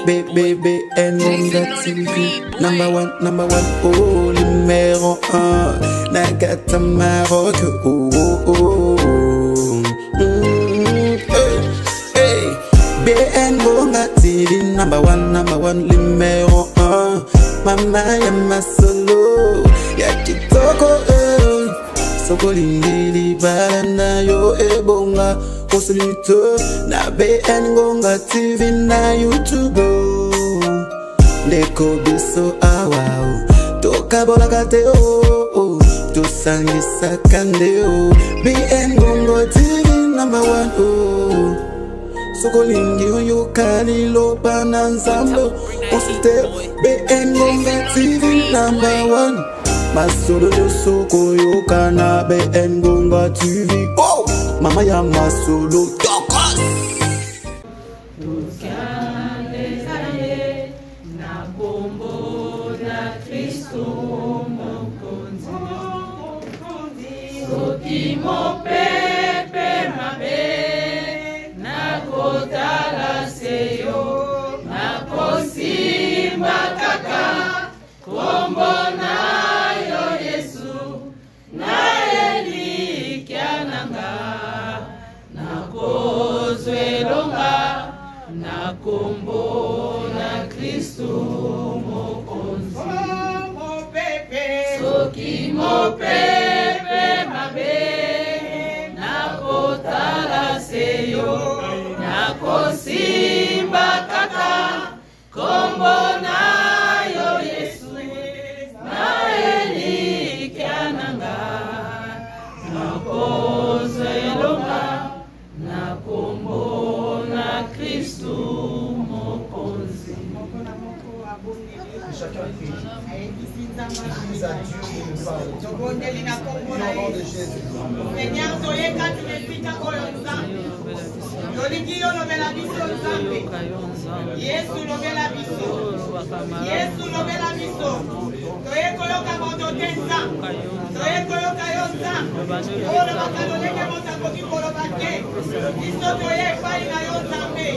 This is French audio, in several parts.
BBN TV. Number one, oh, numéro 1. Nagata Maroc, oh, oh, oh. Hey, BN Gonga TV. Number one, numéro 1. Mama ya masolo, ya kitoko, soko lingili balana yo ebonga. Kosulito na BN Gonga TV na YouTube. Ndeko biso awao toka bola kate oh to sangisa kande oh. BN Gonga TV number 1 oh. Soko lingi yo kali lo bananzambo. Konsulte BN Gonga TV number 1. Masolo yo soko yo kana BN Gonga TV oh. Mama ya masolo tokos. Tukiandezaye na bombo na Kristo mokonzi. Soki mopepe mabe na kotala seyo na kosimba kaka kombo na yo Yesu na elikiananga. Kozwelonga na kombo na Kristo mokonzi. Soki mopepe mabe na kotala seyo na kosimba kaka kombo na yo Yesu na elikiananga na kozwelonga na kombo na Kristo mokonzi. Chacun prie. Utilise à Dieu pour nous parler. Au nom de Jésus. Seigneur, soyez quand tu m'expliques à quoi on s'en. Yoliki yo lobela biso nzambe. Yesu lobela biso. Yesu lobela biso. Toye koyoka moto te nzambe. Toye koyoka yo nzambe. Oyo bakaloleke motakoki koloba te. Biso toye epai na yo nzambe.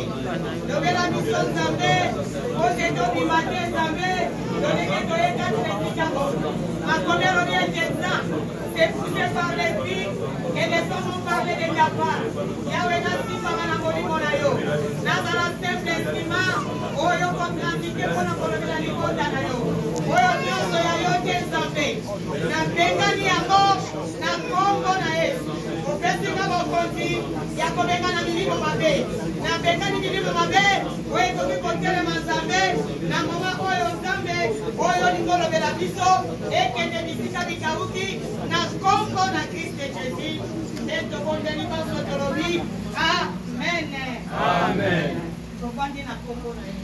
Lobela biso nzambe. Oze tobima te nzambe. Toleke toye quand tu m'expliques à quoi. Makomi alobi ete nzambe. C'est poussé par l'esprit et les hommes ont parlé de ta part. Yahweh n'a si pas mal à yo. Nazala simple estima. Oyo contrandike pona kolobela likonda na yo. Oyo nyonso ya yo te nzambe. Na bengani yango na kombo na Yesu. Opesinga bokonzi ya kobenga na milimo mabe. Na bengani milimo mabe. Oyo ekoki kotelema nzambe. Na moma oyo nzambe. Oyo lingolobela biso. Ekende bisika bikauki. Na kombo na Christ Jésus. Neto bondeli baso tolobi. Amen. Amen. Tobandi na kombo na Yesu.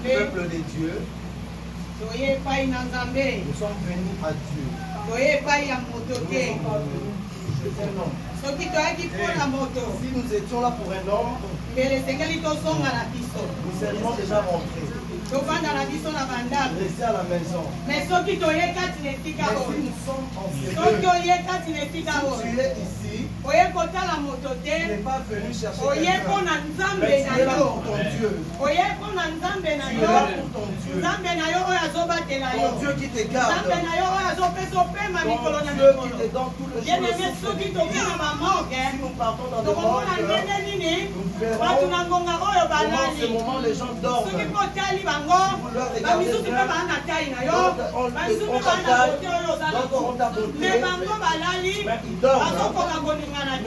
Peuple de Dieu, nous sommes venus à Dieu. C'est un homme. Si nous étions là pour un homme, nous serions déjà rentrés. Restez à la maison. Mais si nous sommes en sécurité, si tu es ici, tu n'es pas venu chercher quelqu'un, mais tu es là pour ton Dieu. Tu es là pour ton Dieu. Ton Dieu qui te garde. Ton Dieu qui te donne tout le jour de souffle de vie. Si nous partons dans le monde, nous verrons comment en ce moment les gens dorment. Si vous leur regardez bien, d'autres ont ta taille, d'autres ont ta beauté, mais ils dorment.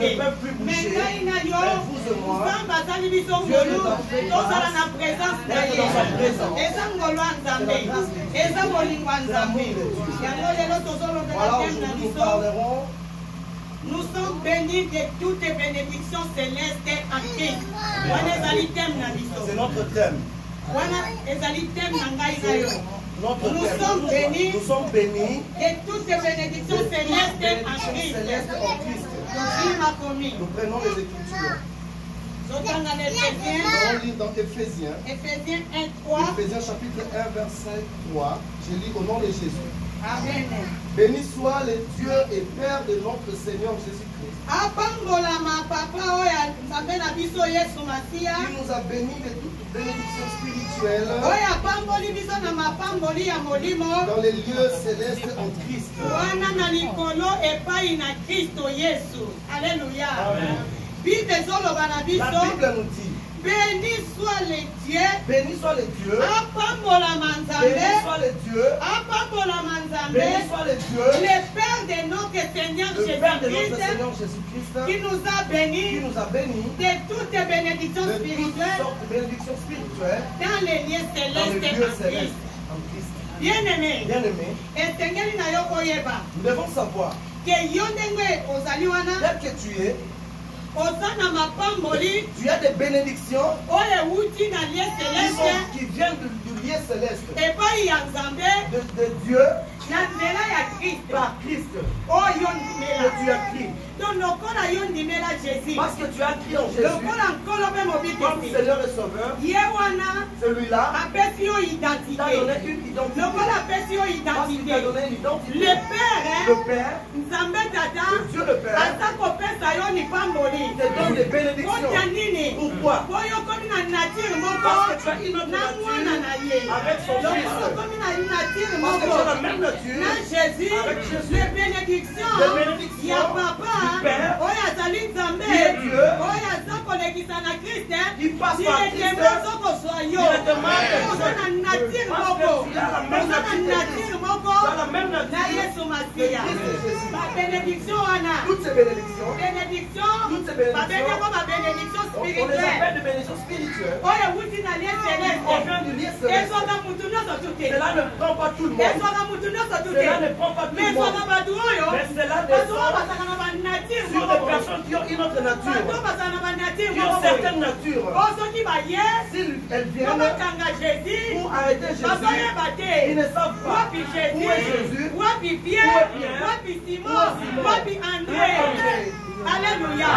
Ils ne peuvent plus bouger. Mais vous et moi, Dieu ne t'a fait grâce d'être dans sa présence. C'est l'amour de Dieu. Voilà, aujourd'hui nous parlerons. Nous sommes bénis de toutes les bénédictions célestes en Christ. C'est notre thème. Nous sommes bénis de toutes les bénédictions célestes en Christ. Nous prenons les Écritures. On lit dans Éphésiens. Éphésiens 1, 3. Éphésiens chapitre 1, verset 3. Je lis au nom de Jésus. Amen. Béni soit le Dieu et Père de notre Seigneur Jésus-Christ. Qui nous a bénis de toute bénédiction spirituelle dans les lieux célestes en Christ. Alléluia. Amen. La Bible nous dit, béni soit le Dieu. béni soit le Dieu. Béni soit le Dieu. Béni soit le Dieu. Le Père de notre Seigneur Le Père de notre Jésus-Christ, Seigneur Jésus-Christ, qui nous a bénis de de toutes les bénédictions toutes spirituelles sortes de bénédictions spirituelles dans les lieux dans les célestes lieux en Christ. célestes en Christ. Bien-aimé, Bien-aimés, esengeli na yo koyeba nous devons savoir, ke yo ndenge ozali wana tel que tu es, oza na mapamboli tu as des bénédictions oyo ewuti na lieu céleste qui viennent du lieu céleste, epai ya nzambe de Dieu na nzela ya Kristo par Christ, oyo que ndimela tu as pris. donc lokola yo ndimela Jésus Parce que tu as pris en Jésus lokola nkolo mpe comme mobikisi Seigneur et Sauveur, ye wana celui-là apesi yo t'a identité donné une identité. lokola apesi yo Parce qu'il t'a identité donné une identité. le père Le Père, nzambe tata le Dieu le Père, aza kopesa yo lipamboli te donne des bénédictions. kotya nini Pourquoi? po yo komi na nature moko Parce que tu as une autre na mwana na ye nature avec son lokola Fils. komi na nature Parce que tu as la moko même nature na Jésus avec Jésus. les bénédictions Les bénédictions ya papa du Père, oyo azali nzambe qui est Dieu, oyo aza kolekisa na Kriste qui passe par Christ, directement ozokozwa yo directement oza na nature parce moko que tu as la même oza na nature. nature moko Tu as la même nature na Yesu Masiya de Christ Jésus. babénédiction wana Toutes ces bénédictions, bénédiction toutes ces bénédictions, babengako babénédiction on les spirituelle appelle des bénédictions spirituelles. oyo ewuti na lie On celeste vient du lieu céleste. ezwaka mutu nyonso tu te Cela ne prend pas tout le monde. ezwaka mutu nyonso tu Cela ne te prend pas tout mais le monde. ezwaka bato oyo Mais cela bato oyo descend bazalaka na banature sur des personnes qui ont une autre bato oyo nature, bazala na banature qui ont certaines natures. o soki baye S'ils elles po viennent bakanga Jésus pour arrêter Jésus, bazoyeba ils te ne savent pas wapi où est Jésus, Jésus wapi Où est Pierre Pierre? wapi Simon Où est Simon? wapi André André. Alléluia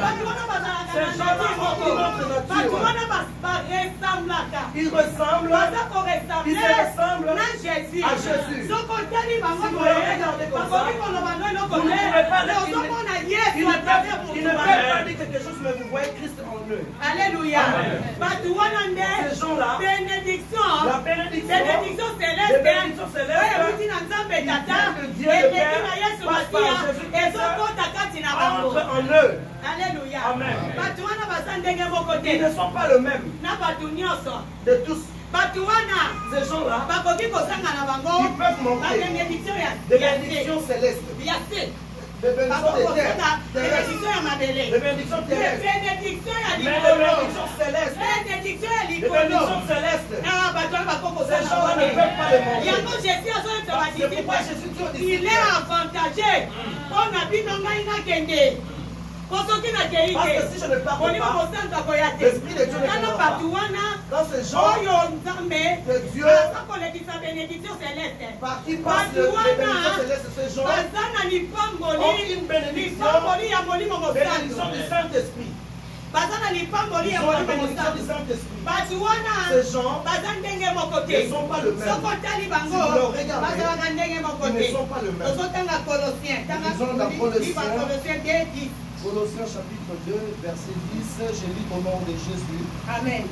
bato wana bazalaka Ces na gens-là nature ont une autre moko bato nature. wana baresemblaka Ils ressemblent, baza ils koresemble se ressemblent na Jésus à Jésus. soko otali bango Si vous boye les regardez comme ça, bakoki koloba no eloko vous ne te pouvez pas mais les- ozomona ils Yesu ne atave peuvent, ils mutu ne peuvent wana pas dire quelque chose, mais vous voyez Christ en eux. Alléluia bato wana nde Ces gens-là, bénédiction la bénédiction, bénédiction les céleste bénédictions célestes, oyo ewuti na nzambe tata de Dieu le eleki Père, na Yesu passe par Masiya Jésus-Christ, ezokota kati na bango entre en eux. Alléluia Amen. bato wana baza ndenge moko Ils te ne sont pas le même na bato nyonso de tous. bato wana Ces gens-là, bakoki kozanga na bango ils peuvent manquer babénédiction des ya bénédictions célestes, ya se des bénédictions de terre, terrestres, bénédiction ya mabele des bénédictions terrestres, bénédiction ya mais des likolo bénédictions célestes, bénédiction ya des likolo bénédictions célestes. Ah, bato wana bakoko Ces gens-là ne peuvent pas les manquer. yango Jésus azoyebisa C'est pourquoi badisciple Jésus dit aux il disciples, est avantagé mpona bino ngai nakende po soki nakei parce que te si je ne pars molimo pas, mosantu akoya te l'Esprit de Dieu ne tala viendra bato pas. wana Dans ces gens oyo nzambe que Dieu, aza kolekisa bénédiction céleste par qui passe les bénédictions célestes, ces gens baza na ont lipamboli une bénédiction, lipamboli ya molimo bénédiction mosantu du Saint-Esprit. baza na lipamboli Ils ya ont la molimo bénédiction du mosantu Saint-Esprit. bato wana Ces gens baza ndenge moko ne te sont pas le même. soko otali bango Si vous le regardez, bazalaka ndenge moko Ils ne te sont pas le même. tozotanga Colossiens tanga Lisons dans Colossiens. Colossiens 2:10 Colossiens chapitre 2, verset 10, je lis au nom de Jésus. amen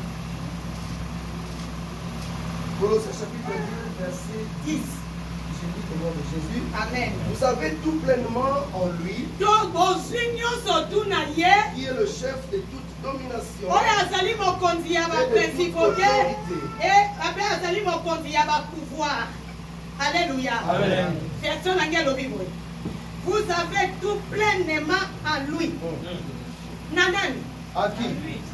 Colossiens chapitre 2, verset 10, je lis au nom de Jésus. amen Vous avez tout pleinement en lui, to bozwi nyonso tu na ye qui est le chef de toute domination oyo azali mokonzi ya et de toute baprincipauté autorité. ape azali mokonzi ya bapouvoir alléluia Amen. version nange elobi boye vous avez tout pleinement en lui na nani À qui?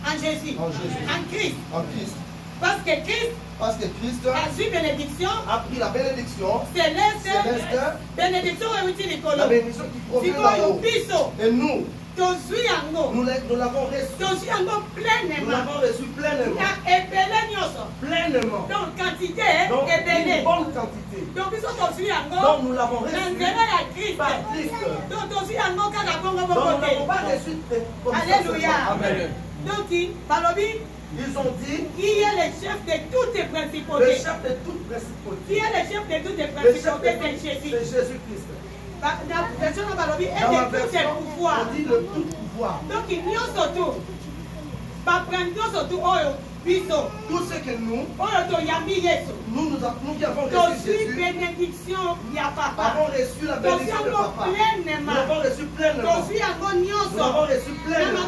en Jésus En Jésus. en Christ En Christ. parce que Christ Parce que Christ azwi bénédiction a pris la bénédiction, céleste Céleste. bénédiction oyo euti la likolo bénédiction qui provient sikoyo d'en haut. biso Et nous, tozwi yango nous l'avons reçu. tozwi yango Nous pleinement l'avons reçu pleinement. na ebele nyonso Pleinement. donc quantité Donc, ebele une bonne quantité. donc biso tozwi yango Donc, nous l'avons na reçu nzela ya Christ par Christ. donc tozwi yango kaka bongo Donc, bongo nous n'avons te pas reçu comme ça Alléluia. seulement. Amen. Donc, balobi, ils ont dit qui est le chef de toutes les le principautés. chef de toute principauté. Qui est le chef de toutes les Le chef principautés, c'est de Jésus. c'est Jésus-Christ. Dans la version de balobi, et Dans ma de tous ses version, pouvoirs. on dit le tout pouvoir. Donc, il n'y a surtout. Tout ce que nous qui avons reçu Jésus, bénédiction, avons reçu la bénédiction de Papa. Nous avons reçu pleinement. Nous avons reçu pleinement.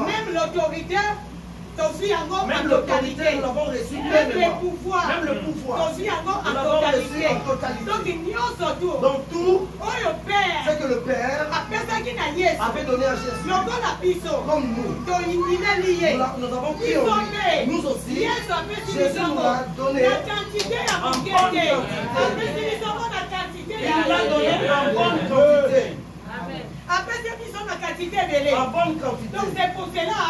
Même l'autorité, même l'autorité, nous l'avons reçu même pleinement. le pouvoir, Même le pouvoir. nous Nous l'avons reçu en totalité. Donc, il n'y a surtout. Donc tout Père, ce que le Père avait donné à Jésus, comme nous, nous avons pris en lui. Nous aussi, Jésus nous l'a donné en bonne quantité. Il l'a donné en bonne quantité. En bonne quantité. Donc c'est pour cela,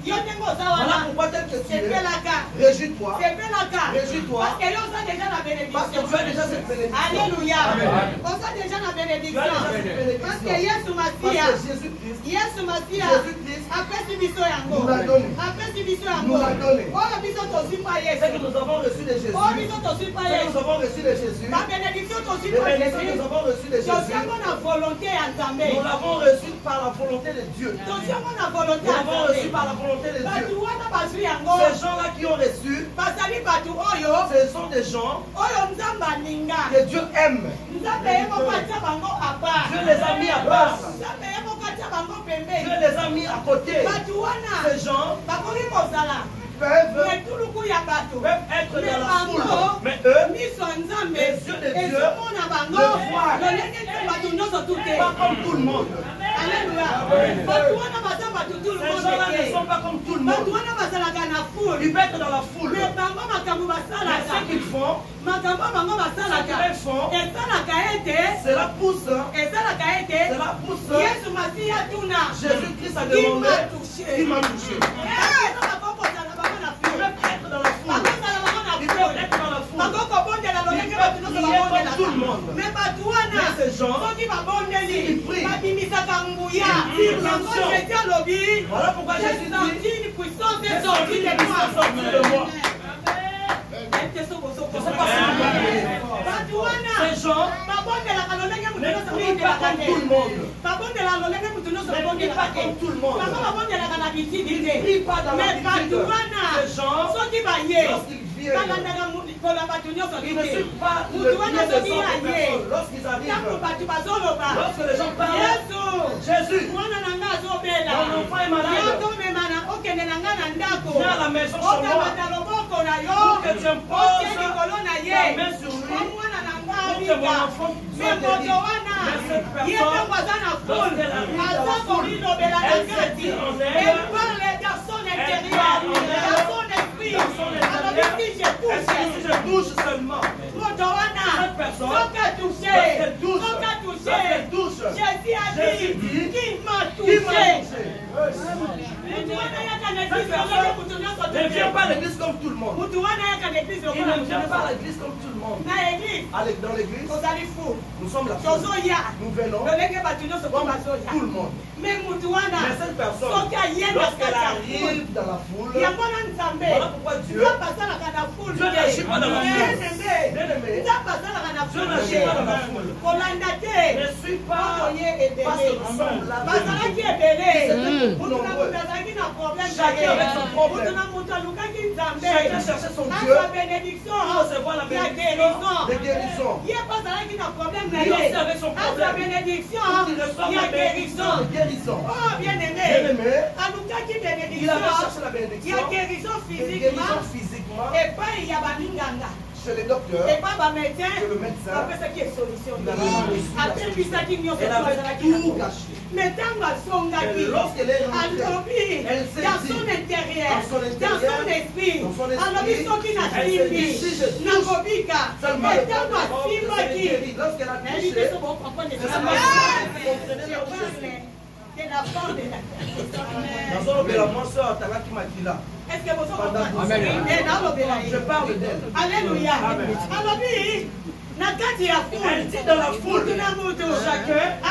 Voilà pourquoi tel que tu c'est es, Belaka. réjouis-toi. C'est Belaka. Réjouis-toi. Parce que là, on a déjà la bénédiction. Parce que tu as déjà cette bénédiction. Alléluia. Amen. On a déjà la bénédiction. Tu as déjà cette bénédiction. Parce que Yesu Parce Masia. que Jésus-Christ Yesu Masia. Jésus-Christ Après si biso yango. nous l'a donné. Après si biso yango. Nous l'a donné. Oh, biso tosi pa Ce Yesu. que nous avons reçu de Jésus, Oh, biso tosi pa ce que Yesu. nous avons reçu de Jésus, La bénédiction tosi les pa bénédictions que Yesu. nous avons reçues de Tosi Jésus, yango na volonté ya Nzambe. nous l'avons reçu par la volonté de Dieu. Tosi yango na volonté Nous ya l'avons reçu Nzambe. par la volonté de Batu Dieu. wana bazwi yango. Ces gens-là qui ont reçu, Bazali batu oyo. ce sont des gens Oyo Nzambe alinga. que Dieu aime. Nzambe ye moko atia bango à part. Dieu les a mis à part. Nzambe ye moko atia bango Dieu pembeni. les a mis à côté. Batu wana Ces gens bakoki kozala peuvent metuluku ya bato. être Mais dans la foule. bango Mais eux, miso ya Nzambe les yeux de Dieu ezomona bango le voient. lolenge te bato nyonso tu te. pas comme tout le monde. Alléluia. Batu wana baza bato tout le Ces monde gens-là ne te. sont pas comme tout le Batu monde. wana bazalaka na Ils foule. peuvent être dans la foule. Mais bango makambo Mais basalaka. ce qu'ils font, Makambo bango ce basalaka. qu'ils font, esalaka ete. cela pousse. esalaka ete. Cela pousse. Yesu Masiya tuna. Jésus-Christ a Qui demandé. m'a touché. Qui m'a touché. Ils peuvent être dans la foule. Ils peuvent être dans la foule. Ils peuvent prier comme tout le monde. Mais ces gens, ils prient. Voilà pourquoi Jésus dit, puissance est Jésus sortie de est sorti de moi. moi. Ces gens ne prient pas comme tout le monde. Ne prient pas comme tout le monde. Ils ne prient pas dans l'habitude. Ces gens, lorsqu'ils viennent, ils ne suivent pas le pied des autres personnes. Lorsqu'ils arrivent, lorsque les gens parlent, Jésus, mon enfant est malade. Viens à la maison chez moi pour que tu imposes ta main sur lui pour que mon enfant soit guéri. Mais cette personne, lorsqu'elle arrive dans la foule, elle se dit en elle, est-ce que si je touche seulement cette personne, lorsqu'elle touche, Jésus dit, qui m'a touché? Ne vient pas à l'église comme tout le monde. Il ne vient pas à l'église comme tout le monde. Dans l'église, nous sommes la foule. Nous venons comme tout le monde. Mais cette personne, lorsqu'elle arrive dans la foule, voilà pourquoi Dieu n'agit pas dans la foule. Bien-aimé, Dieu n'agit pas dans la foule. Ne suis pas parce que nous sommes là. Chacun avec son problème. Chacun cherchait son Dieu pour recevoir la bénédiction de guérison. Lui aussi avec son problème. Pour qu'il reçoive la bénédiction de guérison. Oh, bien-aimé, Il avait cherché la bénédiction il y a guérison de guérison physiquement physiquement et pas il y a balinganga. chez les docteurs. Et pas médecin. Que le médecin. Après ça qui est solution. Il avait tout caché. Mais tant que lorsqu'elle est rentrée, elle s'est dans dit, son intérieur, dans son esprit, elle s'est dit, si je touche seulement le corps, c'est guéri. Lorsqu'elle a touché, de la forme de la est-ce que vous comprenez? Je parle d'elle. Alléluia. Alors, Elle dit dans la foule, chacun a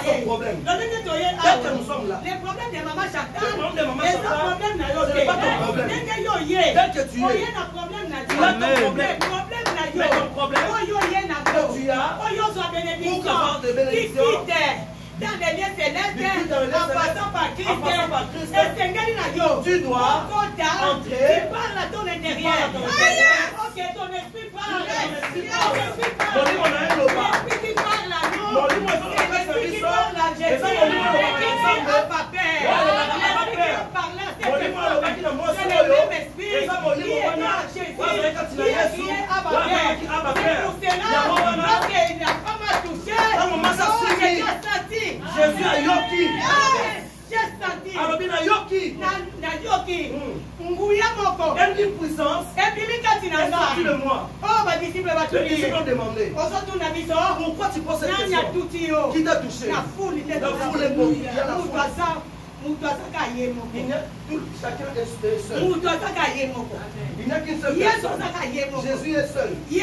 son problème. Dès que nous sommes là, les problèmes de maman Chantal, le problème de maman les Chantal, problèmes ce n'est pas ton problème. Dès que tu es, tu as ton problème. Mais ton problème, que tu as, pour avoir des bénédictions, dans les lieux célestes, en passant par Christ, tu dois entrer. Tu parles à ton intérieur. Ok, ton esprit parle. Ton esprit parle à nous. Ton esprit parle à Jésus. L'esprit n'a pas peur. C'est le même esprit qui est dans Jésus, qui est Abba Père. C'est pour cela, lorsqu'il n'a pas m'a touché, j'ai senti. Jésus a yoki. J'ai senti. Alobina yoki. Na yoki. Nguya moko. Une puissance. Et puis mikati na nga. Sorti de moi. Oh, ma disciple va tout Les disciples ont demandé. Pourquoi tu poses cette question? Qui t'a touché? La foule est beaucoup. Il y a la foule. Chacun est seul. Il n'y a qu'une seule personne. Jésus est seul. Il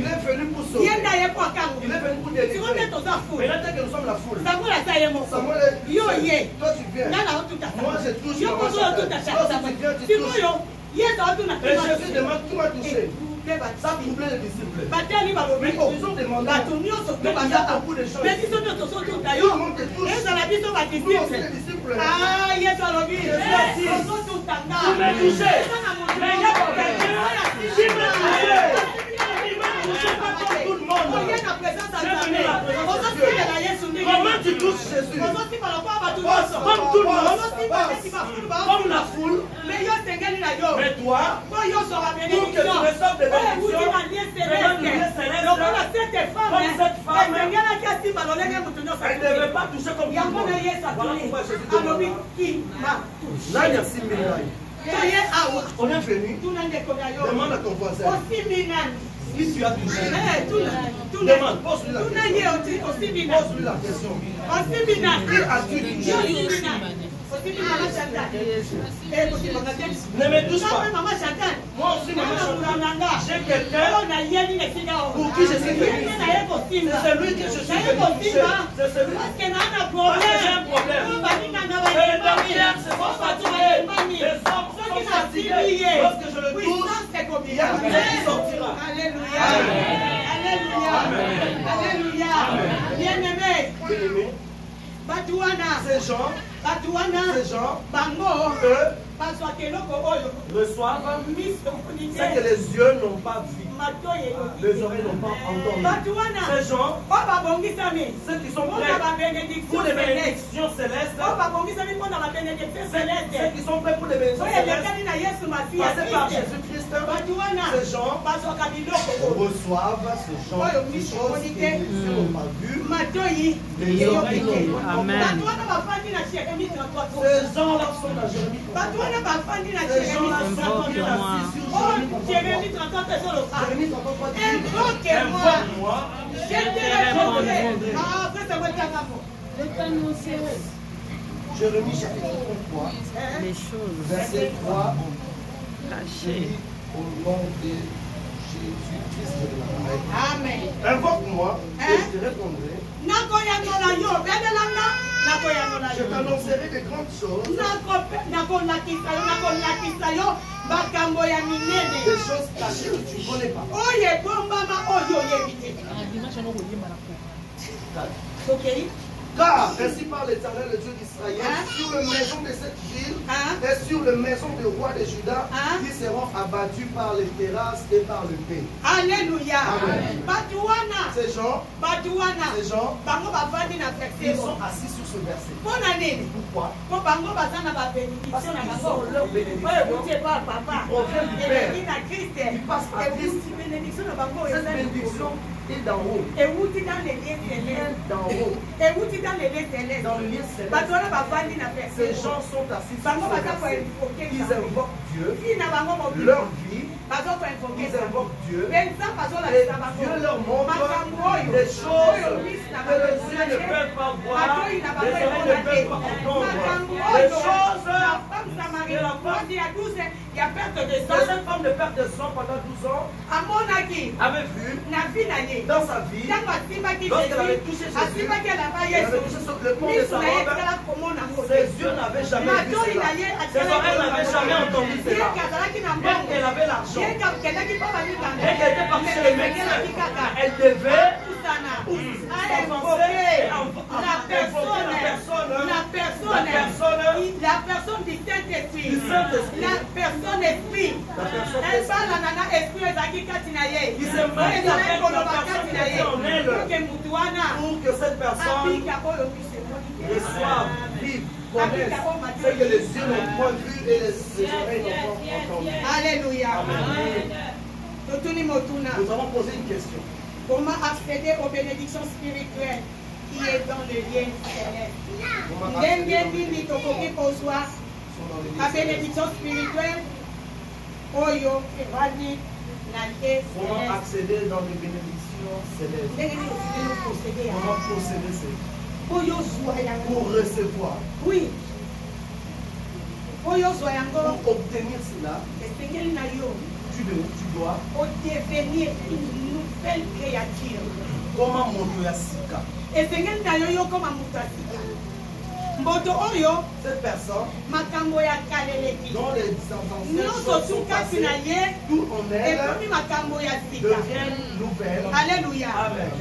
est venu pour sauver. Il est venu pour délivrer. Maintenant que nous sommes la foule, Samuel est toi tu viens. Moi je touche. Toi tu viens, tu touches. Et Jésus demande, qui m'a touché? Ça troublait les disciples. Mais ils ont demandé. Il y a beaucoup de choses. Tout le monde te touche. Nous aussi les disciples. Ah, yes, alors oui. Vous m'avez touché. Mais il y a quelqu'un qui m'a touché. Il m'a touché pas comme tout le monde. Comment tu touches Jésus? Comme tout le monde. Comme la foule. Mais toi, pour que tu reçoives des bénédictions, comme cette femme, elle ne devait pas toucher comme tout le monde. Voilà pourquoi Jésus demande. On est venu, demande à ton voisin. Qui tu as touché? Demande, pose-lui la question. Pose-lui la question. Qui as-tu touché? Ne me touche pas. Moi aussi, maman Chantal, j'ai quelqu'un pour qui je suis venu. C'est celui que je suis venu toucher. C'est celui qui a un problème. Et les dernières se sont fatiguées. Les hommes sont fatigués. Lorsque je le touche, il y a quelque chose qui sortira. Alléluia. Alléluia. Alléluia. Bien-aimé. Ces gens, reçoivent ce que les yeux n'ont pas vu, les oreilles n'ont pas entendu. Ces gens, ceux qui sont prêts pour les bénédictions célestes, ceux qui sont prêts pour les bénédictions célestes, passés par Jésus-Christ, ces gens reçoivent ce genre de choses que les yeux n'ont pas vues, les oreilles n'ont pas entendu. Amen. Ces gens-là sont dans Jérémie 33. Ces gens-là sont bien assis sur Jérémie 33. Jérémie 33 dit, invoque-moi, je te répondrai. Jérémie chapitre 33, Les choses verset 3, cachées. au nom de Jésus-Christ de Nazareth. Amen. Invoque-moi et je te répondrai. Je t'annoncerai de grandes choses, des choses cachées que tu ne connais pas. Car, ainsi parle l'Éternel, le Dieu d'Israël, sur les maisons de cette ville et sur les maisons des rois de Juda, qui seront abattus par les terrasses et par le pain. Alléluia. Amen. Ces gens, ils sont assis sur ce verset. Pourquoi? Parce qu'ils ont leur bénédiction. Ils proviennent du Père. Ils passent par Christ. Cette bénédiction est d'en haut. Elle vient d'en haut. Dans le lieu céleste. Ces gens sont assis sur ce verset. Ils invoquent Dieu. Leur vie. Ils invoquent Dieu. Et Dieu leur montre des choses que les yeux ne peuvent pas voir, les oreilles ne peuvent pas entendre. Les choses que la femme Cette femme de perte de sang pendant 12 ans avait vu dans sa vie, lorsqu'elle avait touché Jésus, elle avait touché sur le pont de sa robe, ses yeux n'avaient jamais vu cela, ses oreilles n'avaient jamais entendu cela. Elle avait l'argent, et qu'elle était partie chez le médecin, elle devait la personne du Saint-Esprit, la personne esprit, elle parle à Nana esprit qui se pour que cette personne reçoive, vive, connaisse ce que les yeux n'ont point vu et les oreilles n'ont pas entendu. Alléluia. Nous allons poser une question. Comment accéder aux bénédictions spirituelles qui est dans le lien céleste? La bénédiction spirituelle, Oyo, Evani, Nante, comment accéder dans les bénédictions célestes? Comment procéder pour recevoir? Oui. Pour obtenir cela, tu dois devenir une nouvelle créature. Comment monter à Sika? Et c'est cette personne dont les intentions passées, tout en elle devient nouvelle. Alléluia. Amen.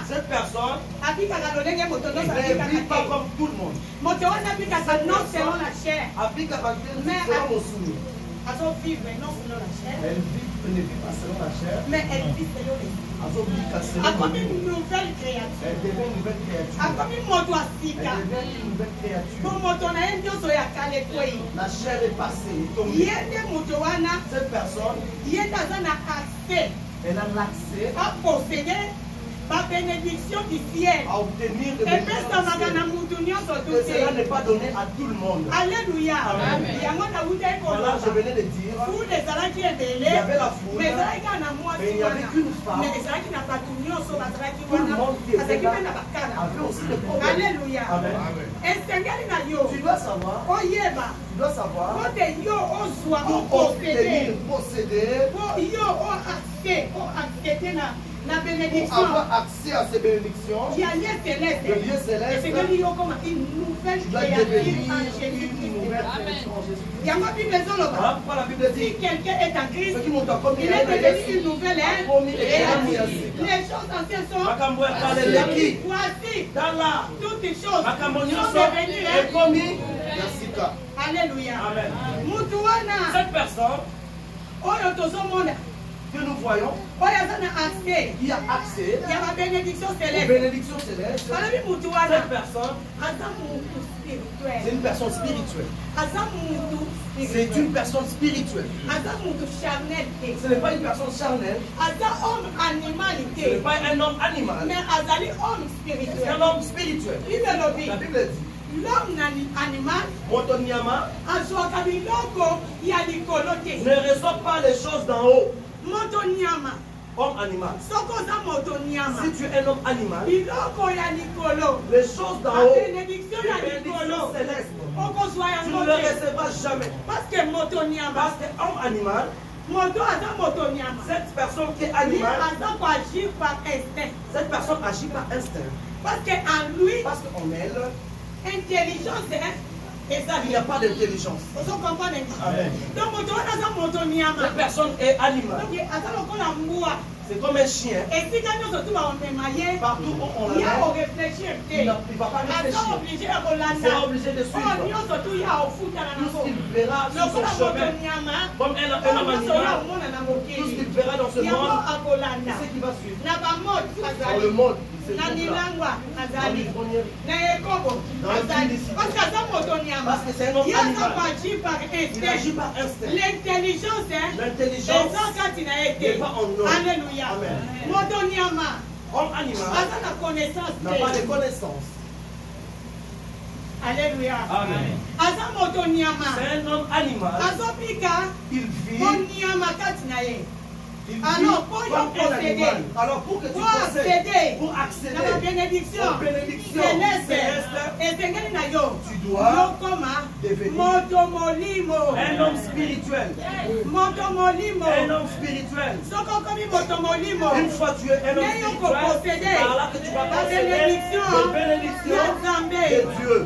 Cette personne ne vit pas comme tout le monde. Non selon la chair, Elle ne vit pas selon la chair, mais elle vit selon l'esprit. Comme une nouvelle créature. Elle devient une nouvelle créature. Elle devient une nouvelle créature. La chair est passée, est tombée. Cette personne, elle a l'accès à posséder la bénédiction du ciel. À obtenir de bénédiction du ciel. Et cela n'est pas donné à tout le monde. Alléluia. Voilà, je venais de dire, il y avait la foule, mais il n'y avait qu'une femme. Tout le monde qui était là avait aussi des problèmes. Alléluia. Amen. Tu dois savoir, pour obtenir, posséder, la bénédiction, pour avoir accès à ces bénédictions, le lieu céleste, tu dois devenir une nouvelle créature en Jésus-Christ. Pourquoi la Bible dit, si quelqu'un est en Christ, ceux qui m'ont accompagné, il est devenu une nouvelle créature. Les choses anciennes sont voici, toutes les choses sont devenues. Alléluia. Cette personne que nous voyons, il y a accès à la bénédiction aux céleste. bénédictions célestes. Cette personne, c'est une personne spirituelle. C'est une personne spirituelle. Ce n'est pas une personne charnelle. Ce n'est pas un homme animal. C'est un homme spirituel. La Bible dit, l'homme animal ne reçoit pas les choses d'en haut. Homme animal. Si tu es un homme animal, les choses d'en haut, les bénédictions célestes, tu ne les recevras jamais. Parce que homme animal, cette personne qui est animale, cette personne agit par instinct. Parce qu'en lui, parce qu'en elle, intelligence, il n'y a pas d'intelligence. Amen. Cette personne est animale. C'est comme un chien. Partout où on l'a, il ne va pas réfléchir. Il sera obligé de suivre. Tout ce qu'il verra sur son chemin, comme un homme animal, tout ce qu'il verra dans ce monde, c'est ce qu'il va suivre. Dans le monde, il se trouve là. Dans l'ivrognerie, dans le parce que c'est un homme animal. Il agit par instinct. L'intelligence n'est pas en nous. Alléluia. Amen. Homme animal n'a pas de connaissance. Alléluia. Amen. C'est un homme animal. Il vit Alors, pour procéder, alors pour que tu procèdes, pour accéder à la bénédiction céleste, tu dois devenir un homme spirituel. Un homme spirituel. Une fois tu es un homme spirituel, par là que tu vas procéder de bénédiction de Dieu.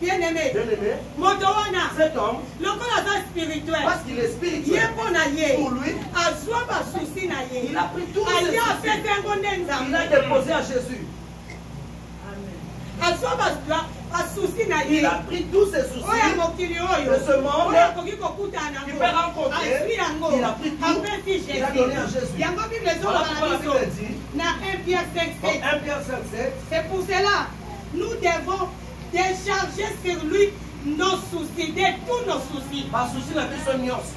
Bien-aimé, cet homme, parce qu'il est spirituel, pour lui, il a pris tout il a déposé à Jésus. Il a pris tous ses soucis de ce monde qu'il peut rencontrer. Il a pris tout, il a donné à Jésus. Voilà pourquoi la Bible dit, dans 1 Pierre 5,7, c'est pour cela, nous devons décharger sur lui nos soucis, de tous nos soucis. Par souci, la personne nyos.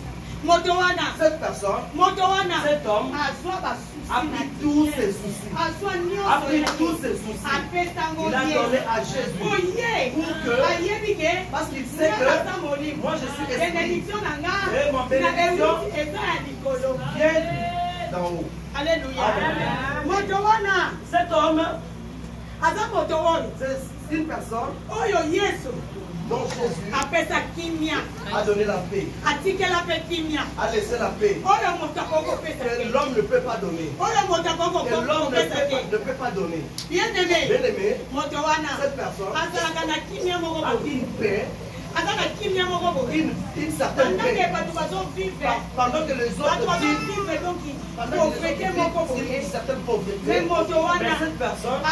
Cette personne, cet homme, a pris tous ses soucis. A pris tous ses soucis. Il a donné à Jésus. Pour que, parce qu'il sait que moi je suis esprit. Et mon bénédiction vient d'en haut. Alléluia. Cet homme, c'est une personne dont Jésus a donné la paix, a laissé la paix, que l'homme ne peut pas donner, que l'homme ne peut pas donner. Bien-aimé, cette personne a une paix, une certaine paix, pendant que les autres vivent une certaine pauvreté, mais cette personne a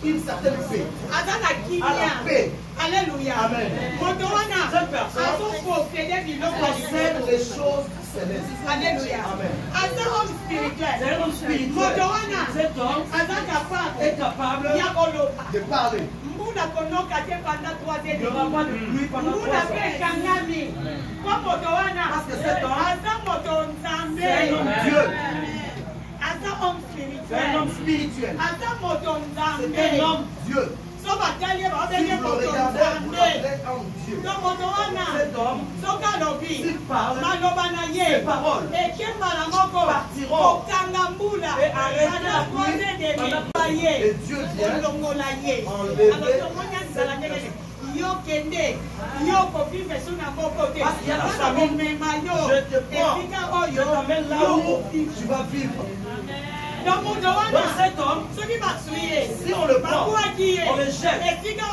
une certaine paix, à la paix. Alléluia. Amen. Cette personne possède les choses célestes. Alléluia. Amen. C'est un homme spirituel. C'est un homme spirituel. Cet homme est capable de parler. Il n'y aura pas de pluie pendant 3 ans. Parce que cet homme, c'est un homme Dieu. C'est un homme spirituel. C'est un homme Dieu. Si vous le regardez, vous l'appelez un Dieu. Cet homme, s'il parle, ses paroles partiront et arrêtent la pluie. Et Dieu vient enlever. Parce qu'il y a la famine, je te prends, je t'amène là où tu vas vivre. Donc cet homme, si on le prend, on le jette là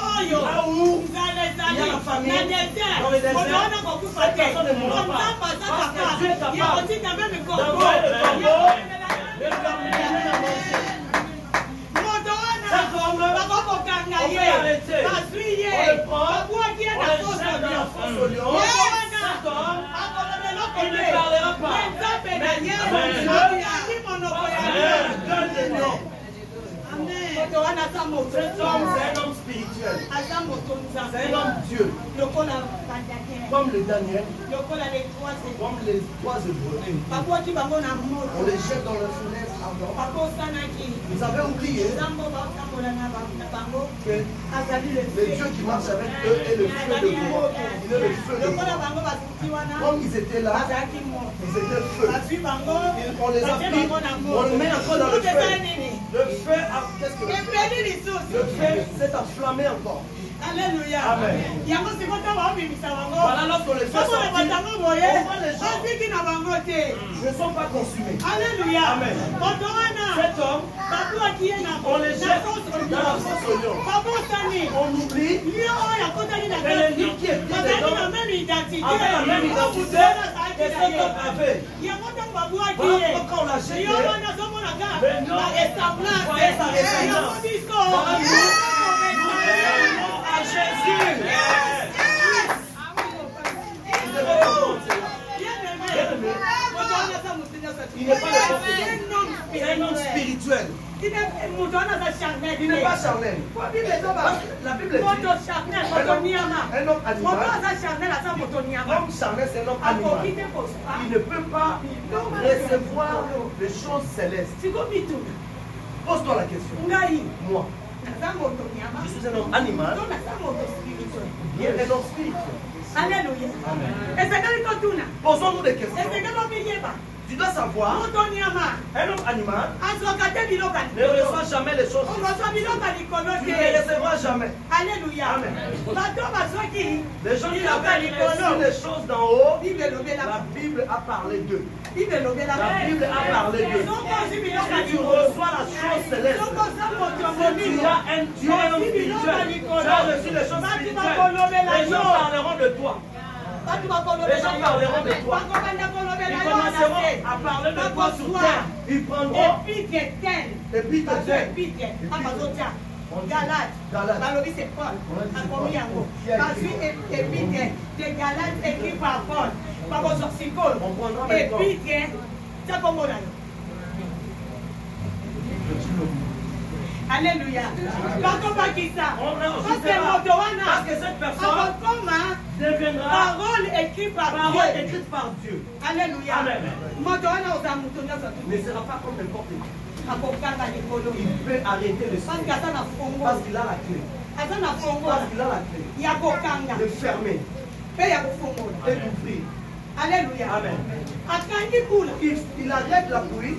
où il y a la famine, dans le désert, cette personne ne mourra pas. Parce que Dieu est capable d'envoyer le corbeau et de l'amener à manger. Cet homme, on peut l'arrêter. On le prend, on le jette dans la fosse au lion. Cet homme, il ne parlera pas. Mais cet homme, c'est un homme spirituel. C'est un homme Dieu. Comme le Daniel, comme les 3 hébreux. On les jette dans le fenêtre ardent. Vous avez oublié que le Dieu qui marche avec eux est le feu de gloire. Il est le feu de gloire. Comme ils étaient là, ils étaient feu. On les a pris, on les met encore dans le feu. Le feu, qu'est-ce que le feu s'est enflammé encore. Alléluia. Amen. Voilà, lorsqu'on les fait sortir, on voit les gens ne sont pas consumés. Alléluia. Amen. Cet homme, on les jette dans la fosse au lion. On oublie que le lit qui est dedans avait la même identité que cet homme avait. Voilà pourquoi on l'a jeté. Maintenant, vous voyez sa ressemblance. À Jésus. Il n'est pas le un homme spirituel. Il n'est pas charnel. La Bible dit un homme animal. L'homme charnel, c'est un homme animal. Il ne peut pas recevoir les choses célestes. Pose-toi la question. Moi, je suis un homme animal, bien un homme spirituel. Alléluia. Et c'est quand tu tournes. Posons-nous des questions. Et c'est quand tu viens pas. Tu dois savoir, un homme animal ne reçoit jamais les choses. Tu ne les recevras jamais. Alléluia. Amen. Les gens qui avaient reçu les choses d'en haut, la Bible a parlé d'eux. La Bible a parlé d'eux. Si tu reçois la chose céleste, tu as un spirituel, tu as reçu les choses spirituelles, les gens parleront de toi. Les gens parleront de toi. Ils commenceront à parler de toi sur terre. Ils prendront Galate, Balobi c'est Paul, Akomiango, Basu épître de Galate écrit par Paul, par vos oxycoles, épître, c'est comme on a. Alléluia. Parce que cette personne deviendra parole écrite par Dieu. Alléluia. Ne sera pas comme n'importe qui. Il peut arrêter le son parce qu'il a la clé. Parce qu'il a la clé. De fermer et d'ouvrir. Alléluia. Amen. Il arrête la pluie.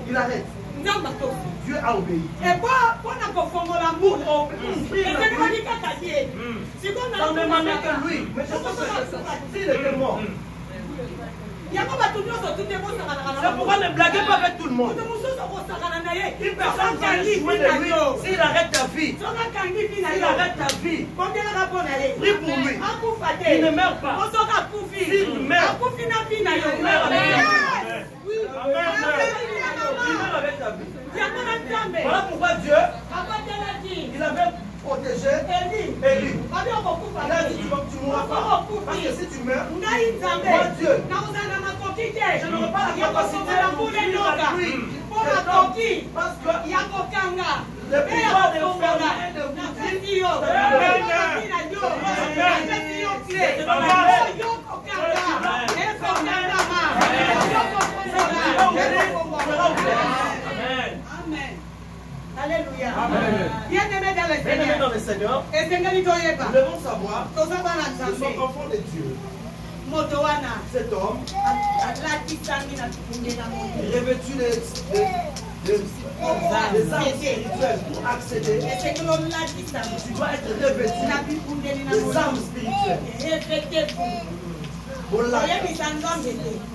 Il arrête. Dieu a obéi. Et pour l'amour, on demandait que lui, mais s'il était mort. C'est pourquoi ne blaguez pas avec tout le monde. Une personne va jouer de lui. S'il arrête ta vie, s'il arrête ta vie, prie pour lui. Il ne meurt pas. S'il meurt, il meurt avec ta vie. Il meurt avec ta vie. Voilà pourquoi Dieu, il avait protégé Élie. Il a dit tu ne mourras pas. Parce que si tu meurs, moi Dieu, je n'aurai pas la capacité de mourir la pluie. Parce que le pouvoir de fermer et de Amen. Alléluia. Bien-aimés dans le Seigneur, nous devons savoir que nous sommes enfants de Dieu. Cet homme, revêtu des armes spirituelles pour accéder, tu dois être revêtu des armes spirituelles.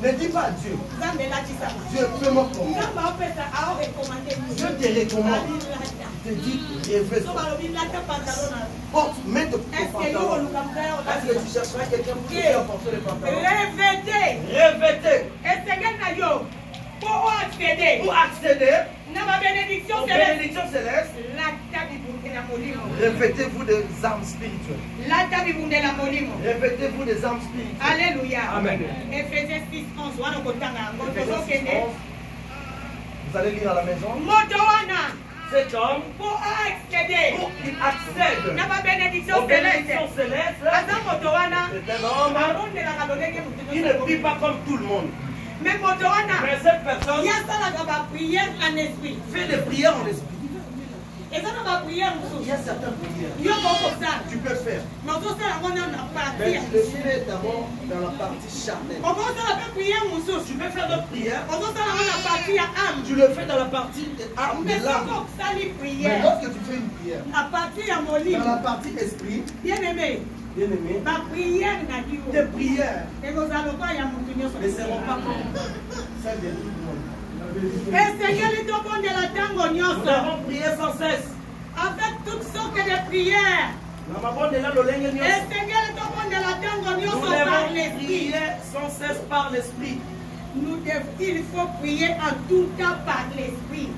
Ne dis pas à Dieu. Dieu, fais-moi confiance. Dieu te recommande. Il te dit, porte, mets ton pantalon. Est-ce que tu chercheras quelqu'un pour te faire porter les pantalons? Revêtez. Pour accéder aux bénédictions célestes, revêtez-vous des armes spirituelles. Revêtez-vous des armes spirituelles. Alléluia. Amen. Ephésiens 6, 11. Vous allez lire à la maison. Cet homme, pour qu'il accède aux bénédictions célestes, c'est un homme qui ne prie pas comme tout le monde. Mais cette personne fait des prières en esprit. Il y a certaines prières tu peux faire. Mais tu le fais d'abord dans la partie charnelle. Tu peux faire d'autres prières. Tu le fais dans la partie âme de l'âme. Mais lorsque tu fais une prière dans la partie esprit, bien-aimé, tes prières ne seront pas comme celles de tout le monde. Nous avons prié sans cesse. Avec toutes sortes de prières. Nous devons prier sans cesse par l'esprit. Il faut prier en tout temps par l'esprit.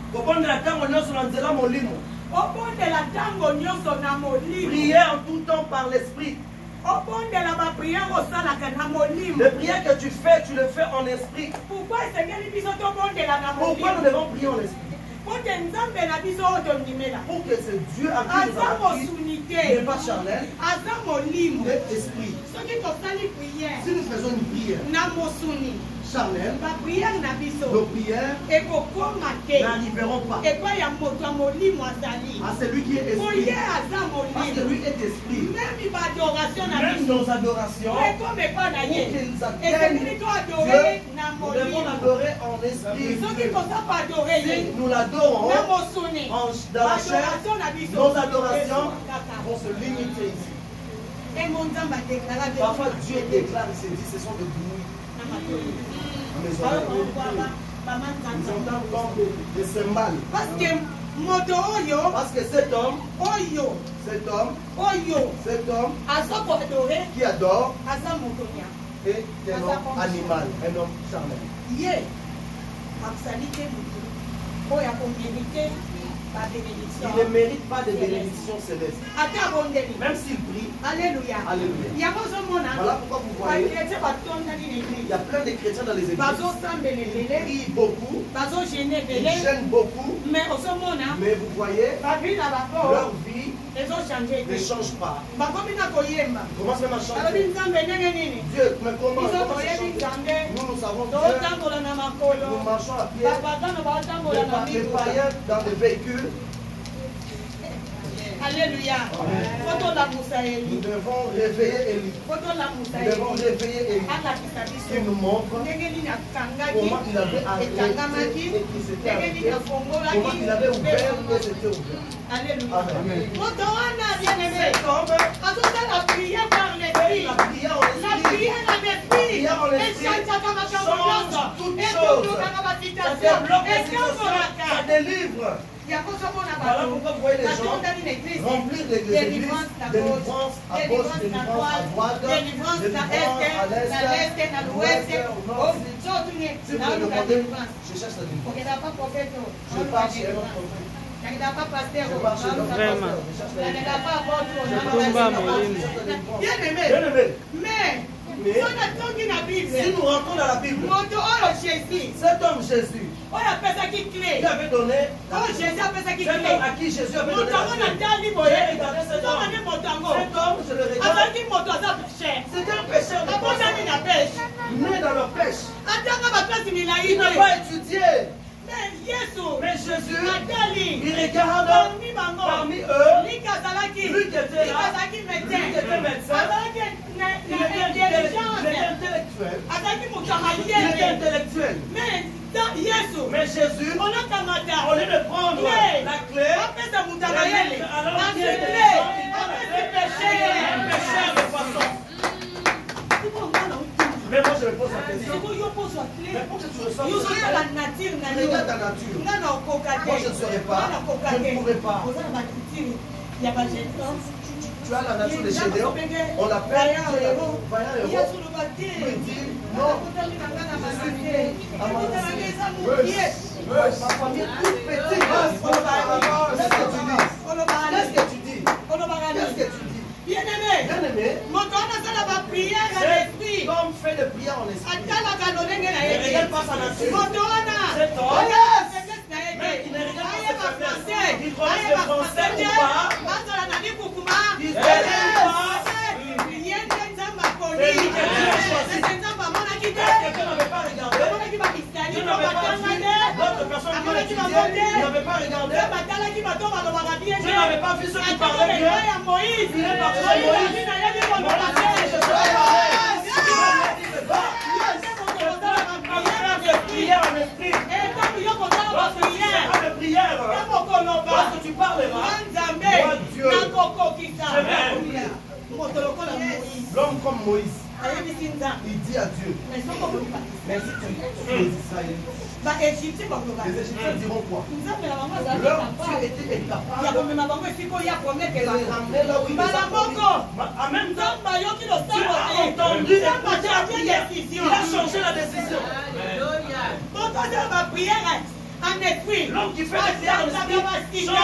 Prier en tout temps par l'esprit. Les prières que tu fais, tu le fais en esprit. Pourquoi nous devons prier en esprit? Pour que ce Dieu a qui nous a appris n'est pas charnel, mais esprit. Si nous faisons une prière charnelles, nos prières n'arriveront pas à celui qui est esprit. Parce que lui est esprit. Même nos adorations, pour qu'ils atteignent Dieu, nous devons l'adorer en esprit. Si nous l'adorons dans la chair, nos adorations vont se limiter ici. Parfois Dieu déclare, il se dit, ce sont des bruits. Nous entendons comme des cymbales. Parce que cet homme qui adore est un homme animal, un homme charnel. Il ne mérite pas de bénédiction céleste. Même s'il prie. Alléluia. Voilà pourquoi vous voyez, il y a plein de chrétiens dans les églises. Ils prient beaucoup, ils gênent beaucoup, mais vous voyez, leur vie ne change pas. Ils commencent même à changer. Dieu, mais comment nous savons Dieu, nous marchons à pied, les païens dans des véhicules. Alléluia. Nous devons réveiller Élie. Nous devons réveiller Élie. Qui nous montre comment il avait arrêté et qui s'était arrêté. Comment il avait ouvert et s'était ouvert. Alléluia. Amen. La prière par l'esprit. La prière en esprit. Change toutes choses. Ça délivre. Voilà pourquoi vous voyez les gens remplir les églises, délivrance à gauche, délivrance à droite, délivrance à l'est, à l'ouest, au nord. Si vous me demandez, je cherche la délivrance. Je pars chez un autre prophète. Je pars chez un autre pasteur. Je cherche la délivrance. Bien aimé. Mais si nous rentrons dans la Bible, cet homme Jésus, il avait donné cet homme à qui Jésus avait donné la clé. J'ai regardé cet homme. Cet homme, je le regarde. C'était un pécheur de poisson. Né dans leur pêche. Il n'a pas étudié. Mais Jésus, il regarde parmi eux, lui qui était là, lui qui était médecin, il était intellectuel. Mais Jésus, au lieu de prendre la clé, alors il est un pécheur de poisson. Mais moi je me pose la question. Mais pour que tu ressens regarde ta nature. Moi je ne serai pas, je ne pourrai pas. Tu as la nature de Gédéon, on l'appelle vaillant héros. Il dit non, ma famille est toute petite. Qu'est-ce que tu dis? Bien-aimé, cet homme fait de prière en esprit. Il ne regarde pas sa nature. Cet homme, mais il ne regarde pas ses faiblesses. Il connaît le français ou pas. Il ne regarde pas. C'est lui qui a choisi. Quelqu'un n'avait pas regardé. Dieu n'avait pas vu. D'autres personnes qui ont étudié, ils n'avaient pas regardé. Dieu n'avait pas vu ceux qui parlaient Dieu. Il est parti à Moïse. Prière en esprit. Parce que tu parleras, moi Dieu, l'homme comme Moïse, il dit à Dieu, mais si tu es Israélite, les Égyptiens diront quoi? Leur Dieu était incapable de les ramener là où ils les ont mis. En même temps, Dieu a entendu et il a changé la décision. L'homme qui fait la prière en esprit change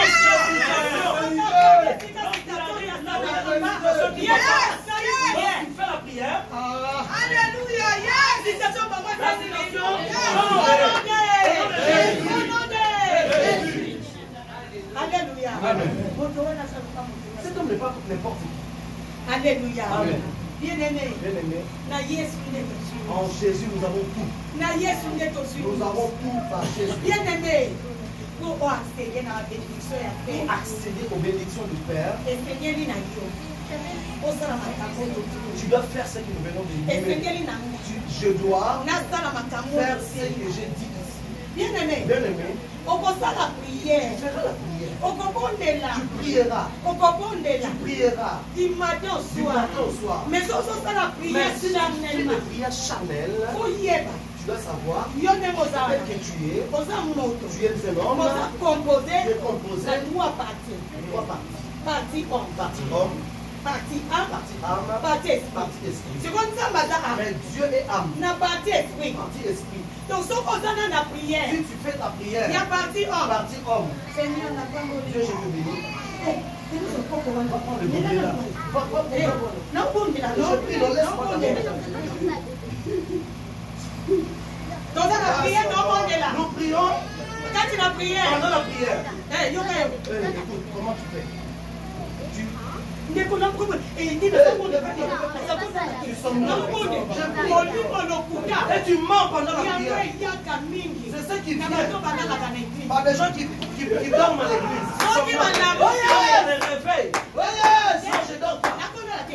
la prière. Alléluia. Alléluia. Cet homme n'est pas n'importe qui. Alléluia. Bien-aimé. En Jésus, nous avons tout. Nous avons tout par Jésus. Bien-aimé. Pour accéder à la bénédiction pour accéder aux bénédictions du Père, tu dois faire ce que nous venons de dire. Je dois faire ce que j'ai dit ici. Bien-aimé, on va faire la prière. Tu feras la prière. Tu prieras. Tu prieras. Du matin au soir. Mais si on fait la prière charnelle, tu dois savoir que tu es un homme, tu es composé de 3 parties. Partie homme, partie âme, partie esprit. Mais Dieu est âme. Partie esprit. Donc, si on fait la prière, si tu fais ta prière, il y a partie homme. Seigneur, Dieu, je te bénis. Va prendre le bouquet là. Je prie, laisse-moi dans la prière, nous prions. Quand tu as prié, pendant la prière. Écoute, comment tu fais? Tu et tu mens pendant la prière. C'est ce qui vient par des gens qui dorment à l'église. Les réveils. Non, je dors pas.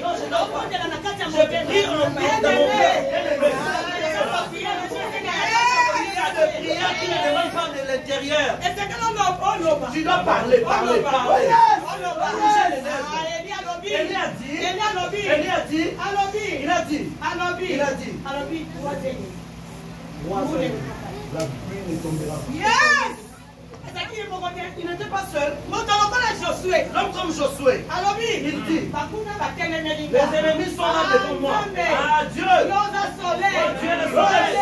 Non, je dors pas. Je prie en paix dans mon cœur. Il y a des prières qui ne demandent pas de l'intérieur. Tu dois parler. Il a dit. La pluie ne tombera pas. Yes! Il n'était pas seul. L'homme comme Josué. Il dit, les ennemis sont là devant moi. Ah Dieu! Oh Dieu le soleil!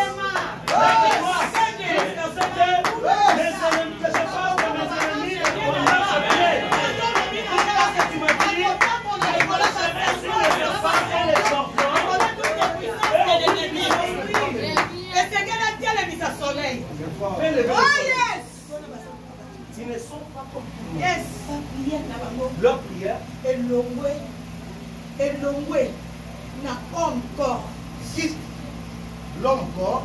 Les ennemis, que je parle de mes ennemis, on marche bien. Parce que tu me dis, les voleurs se restent sur les serpents et les scorpions. Fais lever le soleil. Ils ne sont pas comme tout le monde. Leur prière quitte l'homme corps,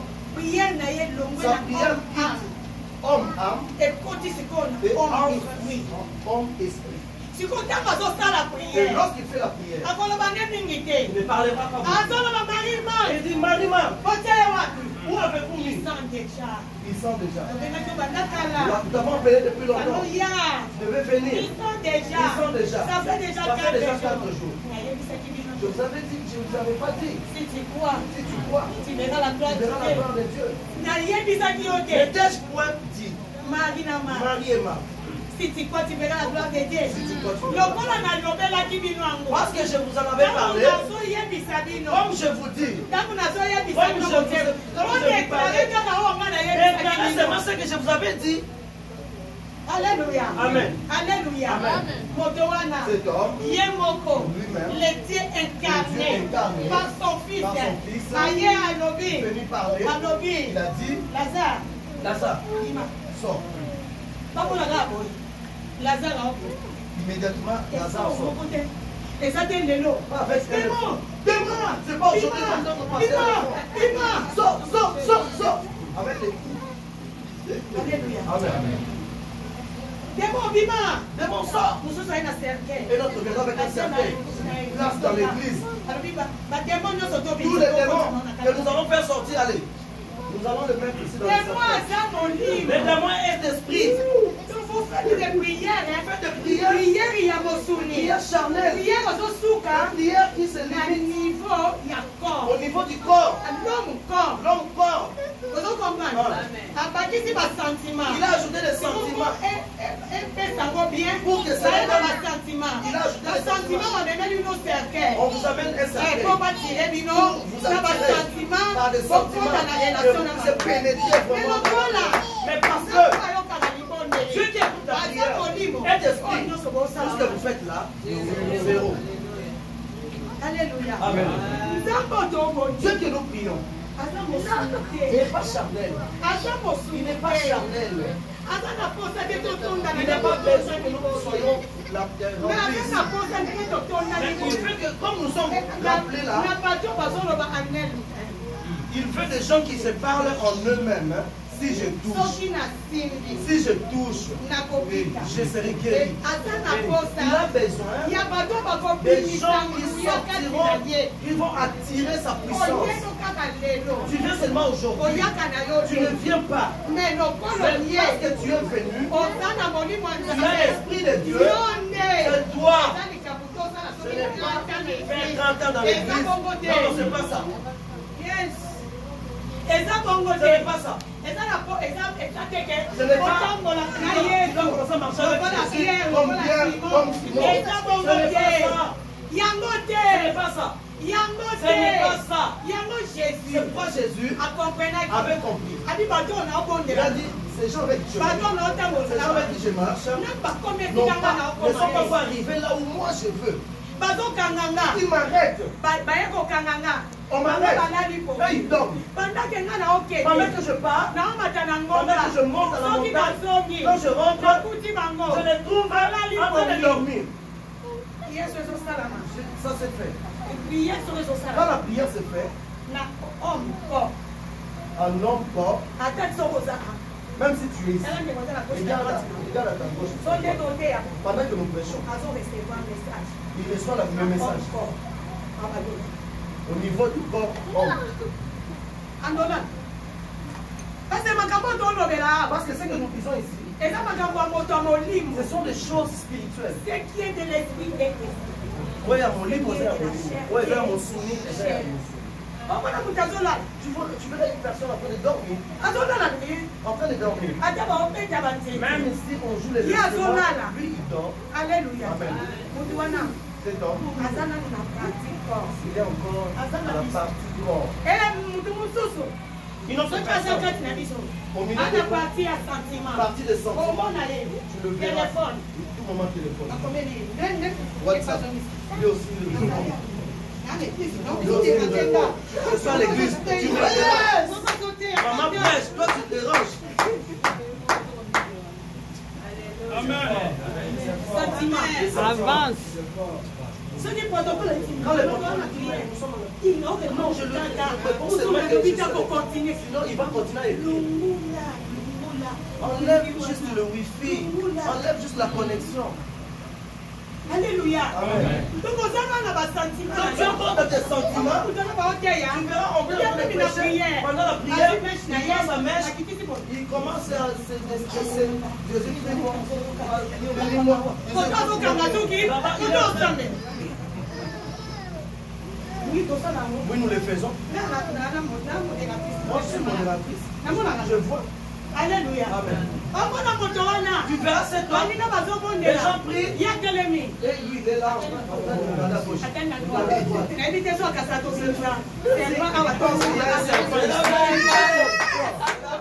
sa prière quitte homme âme et homme esprit. Et lorsqu'il fait la prière, il ne parlera pas beaucoup. Il dit, Marima, où avez-vous mis? Ils sont déjà. Nous t'avons appelé depuis longtemps. Tu devais venir. Ils sont déjà. Ça fait déjà 4 jours. Je vous avais dit, je ne vous avais pas dit. Si tu crois, tu verras la gloire de Dieu. N'étais-je point dit, Marie et Marthe. Si tu crois, tu verras la gloire de Dieu. Parce que je vous en avais parlé. Comme je vous dis. Déclarez ce que je vous avais dit. Alléluia. Amen. Alléluia. Cet homme, lui-même, le Dieu incarné par son fils, venu parler, il a dit, Lazare, sors. Immédiatement, Lazare sort. Et ça donne de l'eau. Demain, c'est pas aujourd'hui qu'on doit passer. Sors. Avec les coups. Alléluia. Amen. Démon, sort. Et notre maison avec un cercueil. Place dans l'église. Tous les démons que nous allons faire sortir, allez. Nous allons le mettre ici dans le cercueil. Les démons est d'esprit. Faites des prières, Faites des prières. Prière charnelle. Prière qui se limite au niveau du corps. L'homme corps. Il a ajouté des sentiments. Pour que ça ait dans le sentiment. Il a ajouté des sentiments. On vous amène un cercueil. Vous attirez par des sentiments que vous êtes pénétrés vraiment. Mais parce que Dieu qui écoute la prière est d'esprit. Tout ce que vous faites là, zéro. Alléluia. Amen. Dieu que nous prions, il n'est pas charnel. Il n'est pas charnel. Il n'a pas besoin que nous soyons remplis. Il veut que, comme nous sommes rappelés là, il veut des gens qui se parlent en eux-mêmes. Hein. Si je touche, je serai guéri. Il a besoin des gens qui sortiront, qui vont attirer sa puissance. Tu viens seulement aujourd'hui. Tu ne viens pas. Mais parce que tu es venu, tu as l'Esprit de Dieu. C'est toi. Ce n'est pas faire 30 ans dans l'église. Non, c'est pas ça. Ce n'est pas ça. Ce n'est pas. Tu dois commencer à marcher avec Jésus comme bien, comme Simon. Ce n'est pas ça. Ce n'est pas ça. C'est pourquoi Jésus avait compris. Il a dit, ces gens avec qui je marche, ne sont pas arrivés là où moi je veux. Ils m'arrêtent. On m'arrête. Là, ils dorment. Pendant que je pars, pendant que je monte à la montagne, quand je rentre, je les trouve en train de dormir. Ça c'est fait. Quand la prière se fait, en homme corps, même si tu es ici, regarde à ta gauche. Pendant que nous prêchons, il reçoit le même message. Au niveau du corps homme. Parce que ce que nous disons ici, ce sont des choses spirituelles. Ce qui est de l'esprit est esprit. Oui, à mon lit, posé à mon lit. Oui, vers mon souvenir, c'est à mon souvenir. Tu verrais une personne en train de dormir. En train de dormir. Même si on joue les instruments, lui il dort. Alléluia. Amen. Cet homme, il est encore à la partie corps. Une autre personne, au milieu de partie des sentiments, tu le verras, tout moment téléphone. WhatsApp, lui aussi le verra. Je suis à l'église, tu me déranges. Maman prêche, toi tu te déranges. Amen. Avance. Ce n'est pas donc quand les protocoles non, je le dis, sinon il va continuer à écrire. Enlève juste le wifi, enlève juste la connexion. Alléluia. Amen. Donc on a pas sentiment. Quand tu es encore dans tes sentiments, tu verras on peut prêcher pendant la prière, il prend sa mèche, il commence à se stresser. Jésus prie moi. Oui, nous le faisons. Moi, je suis modératrice. Je vois. Alléluia. Amen. Tu verras cet homme. Les gens prient. Et lui, il est là. La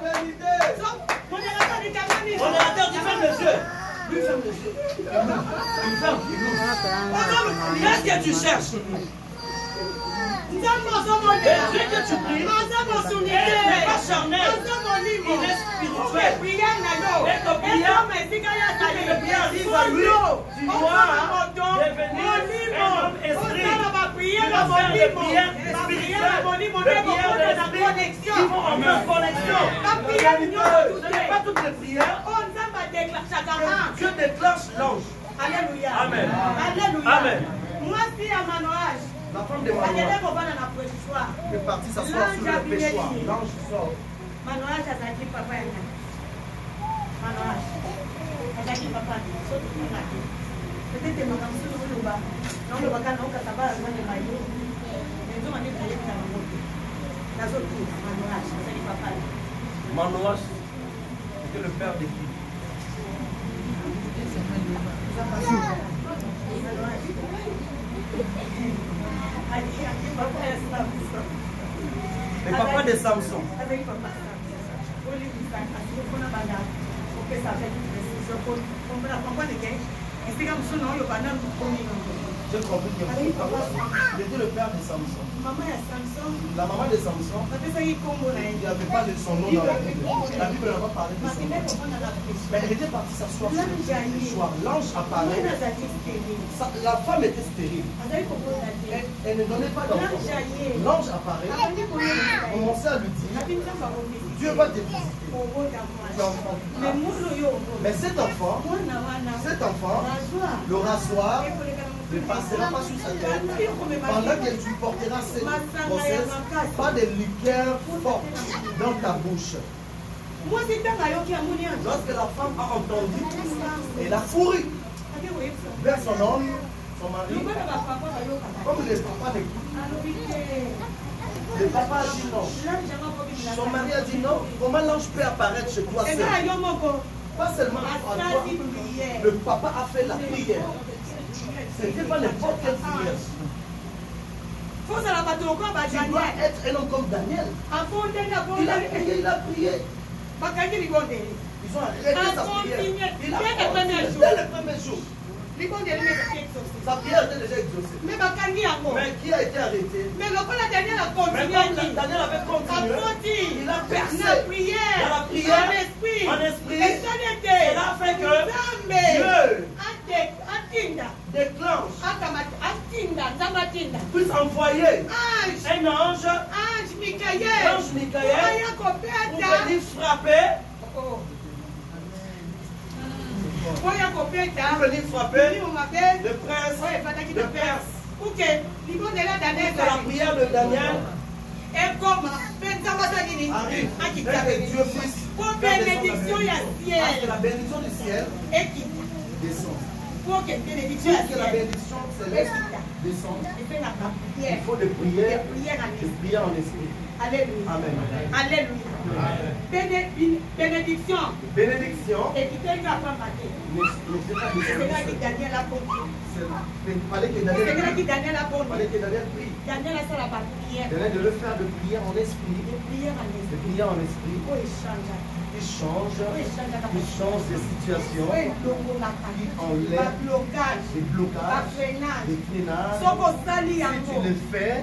vérité. Modérateur, tu fermes les yeux. Lui ferme les yeux. Il ferme. Qu'est-ce que tu cherches? Dieu que tu pries n'est pas charnel, il est spirituel. Et ta prière arrive à lui, tu dois devenir un homme esprit. Tu dois faire des prières spirituelles, des prières d'esprit qui vont en même connexion. Ce n'est pas toutes les prières. Dieu déclenche l'ange. Alléluia. Amen. Alléluia. Amen. Moi, si à Manoage, la femme de Manoage est partie s'asseoir sur le péchoir. L'ange sort. Manoage a dit papa. Manoage a dit papa. Peut-être que ma femme se trouve là-bas. Non, le bacan, non, ça va, je vais le maillot. Mais nous, on est allé dans la moto. La zone tour, Manoage, a dit papa. Manoage, c'était le père de qui? Le papa de Samson. J'ai compris que il était le père de Samson. La maman de Samson, il n'y avait pas de son nom dans la Bible. La Bible n'a pas parlé de son nom. Mais elle était partie s'asseoir sur le soir. L'ange apparaît. La femme était stérile. Elle ne donnait pas d'enfant. L'ange apparaît. Commençait à lui dire, Dieu va te visiter. Mais cet enfant, le rasoir ne passera pas sur sa tête pendant que tu porteras cette grossesse, pas de liqueur forte dans ta bouche. Lorsque la femme a entendu, elle a fourri vers son homme, son mari, comme les papas n'écoutent. Le papa a dit non. Son mari a dit non. Comment l'ange peut apparaître chez toi seul? Pas seulement à toi. Le papa a fait la prière. Ce n'était pas n'importe quelle prière. Tu dois être un homme comme Daniel. Il a prié. Ils ont arrêté sa prière. Il a prié dès le premier jour. Sa prière était déjà exaucée. Mais qui a été arrêté? Mais comme Daniel avait continué, il a percé dans la prière, en esprit. Cela a fait que Dieu déclenche, puisse envoyer un ange, Michael, pour venir frapper. Pour venir frapper le prince de Perse. C'est la prière de Daniel. Arrive, que Dieu puisse faire que la bénédiction du ciel descend. Pour que la bénédiction céleste descende, il faut des prières en esprit. Alléluia. Amen. Alléluia. Bénédiction. Et qui t'a fait c'est que Daniel a compris. Il fallait que Daniel prie. Daniel a fait la prière. Daniel devait faire de prière en esprit. De prière en esprit. Il change des situations. Il enlève des blocages, des freinages. Si tu le fais,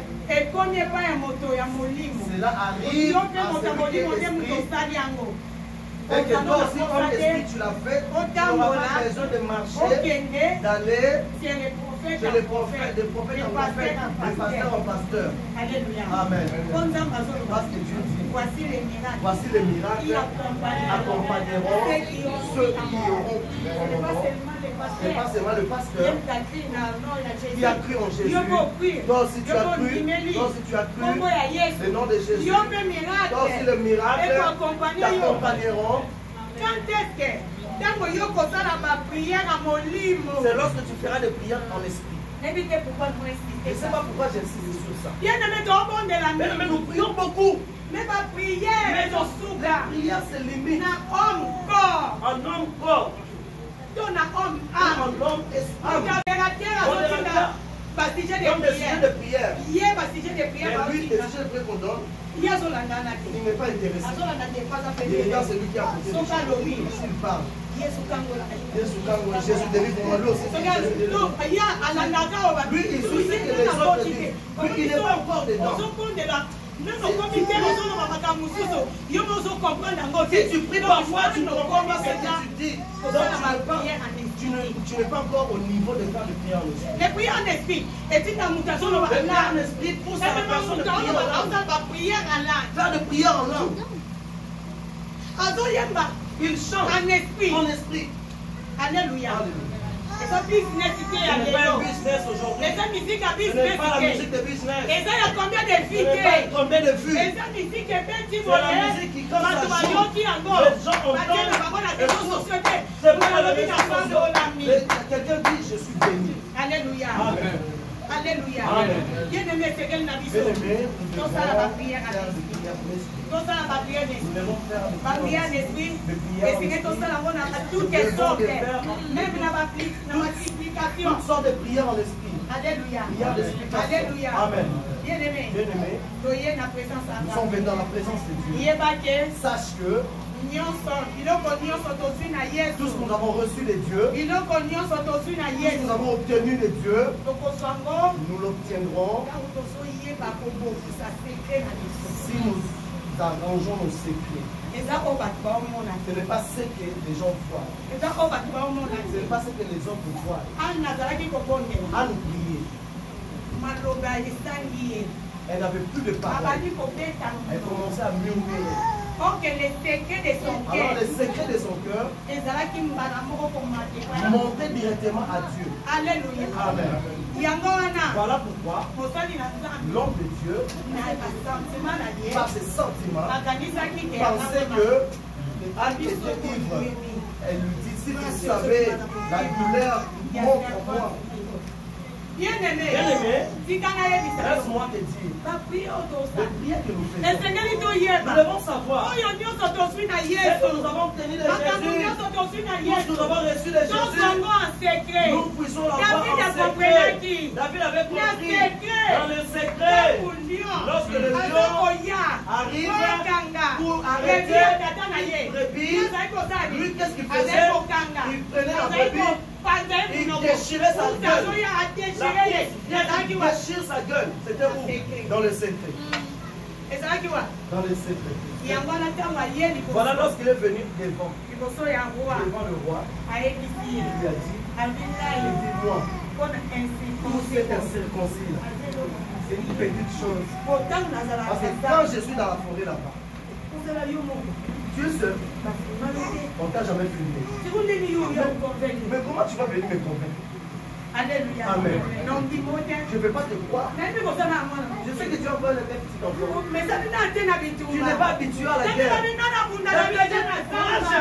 cela arrive à celui qui est esprit. Et que toi aussi, comme esprit, tu l'as fait, tu n'auras pas besoin de marcher, d'aller chez les prophètes, des prophètes en prophètes, des pasteurs en pasteurs. Alléluia. Amen. Parce que Dieu dit, voici les miracles accompagneront ceux qui auront mon nom. Ce n'est pas seulement le pasteur qui a cru en Jésus. Toi aussi tu as cru. Toi aussi tu as cru. Le nom de Jésus. Toi aussi le miracle t'accompagneront. C'est lorsque tu feras des prières en esprit. Je ne sais pas pourquoi j'insiste sur ça. Mais nous prions beaucoup. Mais la prière se limite en homme corps. En homme esprit. Comme des sujets de prière. Mais lui, des sujets de prière qu'on donne, il n'est pas intéressé. Il regarde celui qui a côté de lui. S'il parle. Jésus délivre pour moi. Lui, il suit ce que les autres disent. Lui, il n'est pas encore dedans. Si tu pries parfois, tu ne comprends pas ce que tu dis. Tu n'es pas encore au niveau de faire de prière en esprit. Les prières en esprit. Et tu n'as en esprit pour sa personne de prière en langue. Faire de prière en langue. Il chante en esprit. Alléluia. Ce n'est pas un business aujourd'hui. Ce n'est pas la musique de business. Et ça, il y a combien de vues? Combien de vues? Et ça, musique est belle, tu vois. C'est la musique qui, comme ça joue, les gens entendent. C'est pas la musique. Quelqu'un dit, je suis béni. Alléluia. Amen. Alléluia. Bien-aimé, c'est quel nabi so. Tout ça, la prière à l'esprit. Tout ça, la prière d'esprit. La prière d'esprit. Et c'est que tout ça, la bonne à toutes les sortes. Même la multiplication. Toutes sortes de prières en esprit. Alléluia. Alléluia. Amen. Bien-aimé. Bien-aimé. Nous sommes venus dans la présence de Dieu. Sache que Tout ce que nous avons reçu de Dieu, tout ce que nous avons obtenu de Dieu, nous l'obtiendrons si nous arrangeons nos secrets. Ce n'est pas ce que les gens voient. Ce n'est pas ce que les autres voient. Anne oubliait. Elle n'avait plus de paroles. Elle commençait à murmurer. Alors les secrets de son cœur montaient directement à Dieu. Alléluia. Amen. Voilà pourquoi l'homme de Dieu, par ses sentiments, pensait que Anne était ivre. Elle lui dit, si tu savais la douleur montre en moi. Bien-aimé, laisse-moi te dire, le prière que nous faisons, nous devons savoir que nous avons obtenu de Jésus, nous avons reçu de Jésus, nous puissions l'avoir en secret. David avait compris dans le secret, lorsque le lion arrive pour arrêter une brebis, lui qu'est-ce qu'il faisait? Il prenait la brebis, il déchirait sa gueule. Il déchire sa gueule. C'était où? Dans le secret. Dans le secret. Voilà lorsqu'il est venu devant le roi. Il lui a dit, dis-moi, tout cet incirconcis, c'est une petite chose. Parce que quand je suis dans la forêt là-bas, tu es seul, on t'a jamais filmé. Mais comment tu vas venir me convaincre? Alléluia. Amen. Je ne vais pas te croire. Je sais que tu as peur de tes petits enfants. Tu n'es pas habitué à la guerre. Je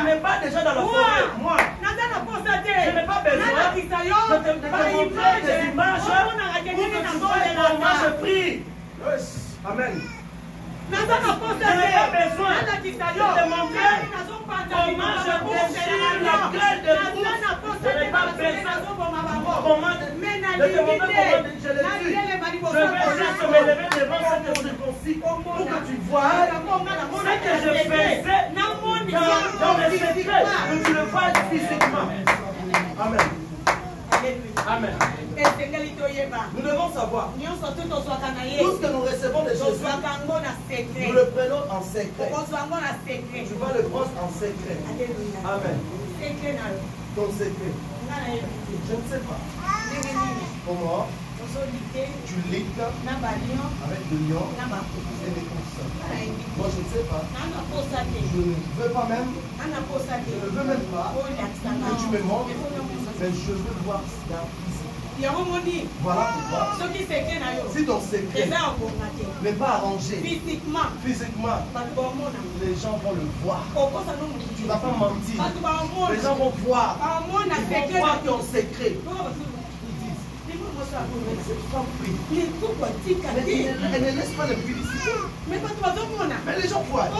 ne vais pas déjà dans la forêt. Moi, je n'ai pas besoin de te montrer des images pour que tu vois comment je prie. Amen. Je n'ai pas besoin de te montrer comment je déchire la gueule de tous. Je n'ai pas besoin de te montrer comment je le tue. Je vais juste me lever devant cette circoncis pour que tu vois ce que je faisais dans le secret, que tu le vois physiquement. Amen. Amen. Nous devons savoir tout ce que nous recevons de Jésus, nous le prenons en secret. Tu vas le prendre en secret. Amen. Ton secret. Je ne sais pas. Comment tu lites avec le lion et les consonnes. Moi je ne sais pas. Je ne veux pas même. Je ne veux même pas que tu me montres. Mais je veux voir ça physiquement. Voilà pourquoi. Si ton secret n'est pas arrangé physiquement, les gens vont le voir. Tu ne vas pas mentir. Les gens vont voir. Ils vont voir ton secret. Elle ne laisse pas de publicité. Mais les gens voient ce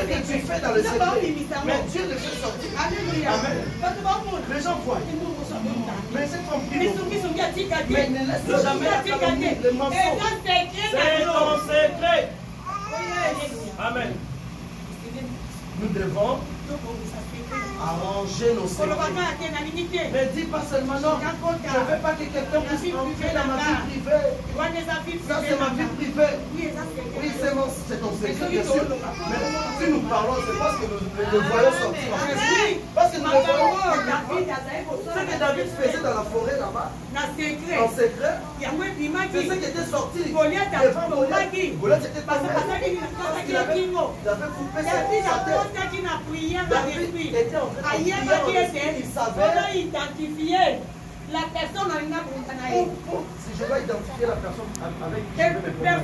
que tu fais dans le secret. Mais Dieu le fait sortir. Amen. Les gens voient. Mais c'est ton prix. Mais ne laisse jamais le mensonge. C'est ton secret. Amen. Nous devons arranger nos secrets. Mais dis pas seulement non. Je ne veux pas que quelqu'un puisse entrer dans ma vie privée. Ça c'est ma vie privée. Oui, c'est ton secret, bien sûr. Mais si nous parlons, c'est parce que nous le voyons sortir. Parce que nous le voyons. Ce que David faisait dans la forêt là-bas, en secret, c'est ce qui était sorti. Goliath était tombé. Parce qu'il avait coupé sa tête. David était en train de il savait identifier la personne en une si je dois identifier la personne avec qui je vais me combattre.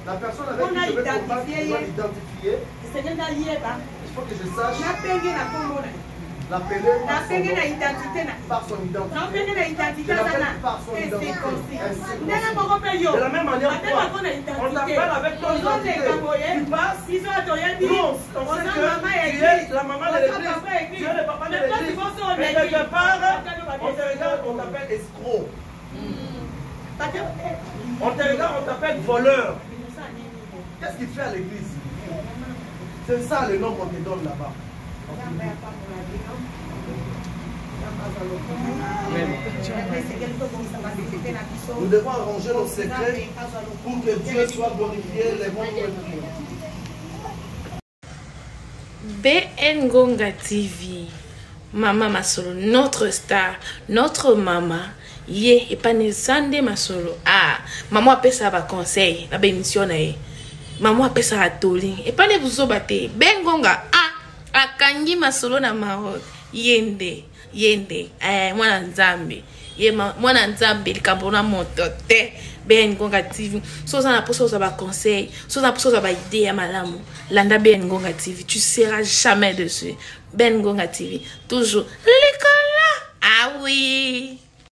La personne avec qui je vais combattre, je dois l'identifier. Il faut que je sache l'appeler par son identité. Par son identité. De la même manière, on t'appelle avec ton identité. Tu passes, nous, on sait que tu es la maman de l'église, tu es le papa de l'église. Mais quelque part, on te regarde, on t'appelle escroc. On te regarde, on t'appelle voleur. Qu'est-ce qu'il fait à l'église? C'est ça le nom qu'on te donne là-bas. Nous devons arranger nos secrets pour que Dieu soit glorifié, les mondes BN Ngonga TV, Maman Masolo, notre star, notre maman. Ye, et pas ne sande Masolo. Ah, maman appelle ça va conseil, la bénédiction na maman appelle ça à toli. Et pas ne vous obate. BN Ngonga, ah, akangi Masolo na maro. Yende, mwana nzambe. Ye mwana nzambe likambona motote. BN Ngonga TV. Soza na poso za ba conseil, soza na poso za ba idée ya malamu. Landa BN Ngonga TV, tu seras jamais dessus. BN Ngonga TV, toujours l'école là. Ah oui.